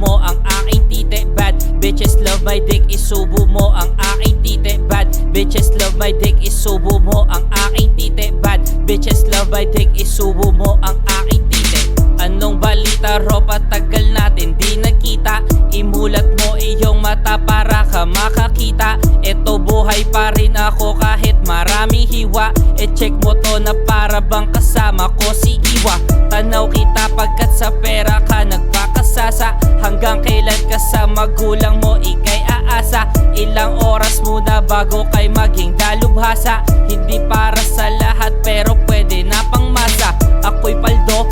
mo ang aking tite. Bad bitches love my dick, isubo mo ang aking tite. Bad bitches love my dick, isubo mo ang aking tite. Bad bitches love my dick, isubo mo ang aking tite. Anong balita ro, patagal natin di nagkita. Imulat mo iyong mata para ka makakita. Eto buhay pa rin ako kahit maraming hiwa. E-check mo to na para bang kasama ko si Iwa. Tanaw kita pagkat sa pera ka nagpakasasa. Hanggang kailan ka sa magulang mo ikay aasa. Ilang oras muna bago kay maging dalubhasa. Hindi para sa lahat pero pwede na pangmasa. Ako'y paldo,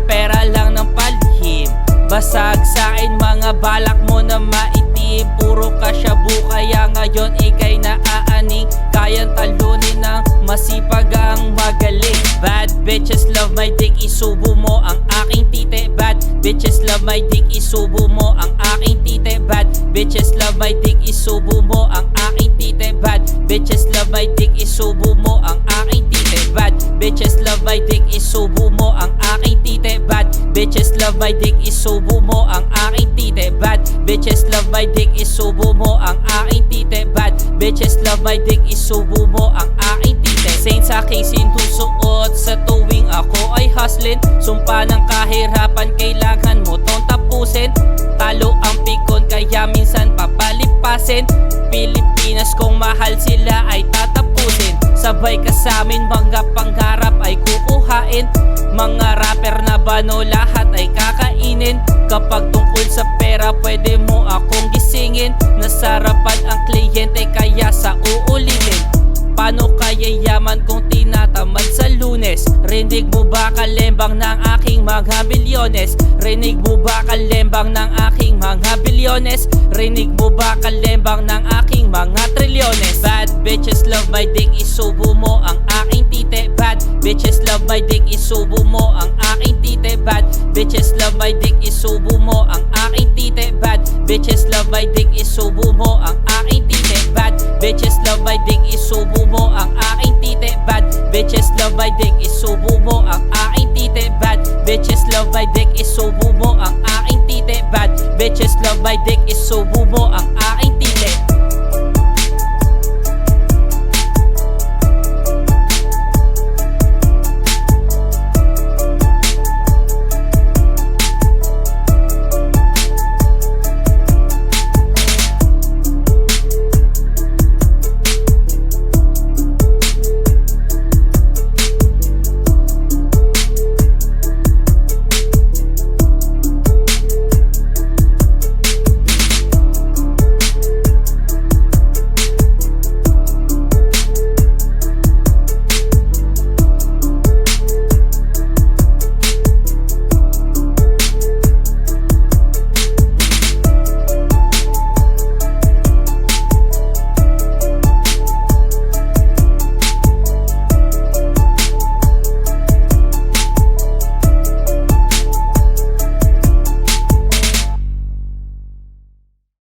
pera lang ng palihim. Basag sa'kin mga balak mo na maitim. Puro ka shabu kaya ngayon ikay naaaning. Kayang talunin ng masipag ang magaling. Bad bitches love my dick, isubo mo ang aking tite. Bad bitches love my dick, isubo mo ang aking tite. Bad bitches love my dick, isubo mo ang aking tite. Bad bitches love my dick, isubo mo ang aking tite. Bad bitches love my dick, isubo mo ang aking tite. Bad bitches love my dick, isubo mo ang aking tite. Bad bitches love my dick, isubo mo ang aking tite. Bad bitches love my dick, isubo mo ang aking tite. Saint sa aking sinusuot sa tuwing ako ay hustling. Sumpa ng kahirapan, kailangan mo tong tapusin. Talo ang pikon kaya minsan papalipasin. Pilipinas kung mahal sila ay tatapusin. Sabay ka sa amin, mga pangarap ay kukuhain. Mga rapper na bano lahat ay kakainin. Kapag tungkol sa pera pwede mo akong gisingin. Nasarapan ang kliyente kaya sa uulitin. Paano kaya yaman kung tinatamad sa Lunes? Rinig mo ba kalembang ng aking mga milyones? Rinig mo ba kalembang ng aking mga bilyones? Rinig mo ba kalembang ng aking mga trilyones? Bad bitches love my dick, isubo mo ang aking tite. Bad bitches love my dick, isubo mo ang aking tite. Bad bitches love my dick, isubo mo ang aking tite. Bad bitches love my dick, isubo mo ang aking tite. Bad bitches love my dick, isubo mo ang aking tite. Bad bitches love my dick, isubo mo ang aking tite. Bad bitches love my dick, isubo mo ang aking tite. Bad bitches love my dick, isubo mo ang aking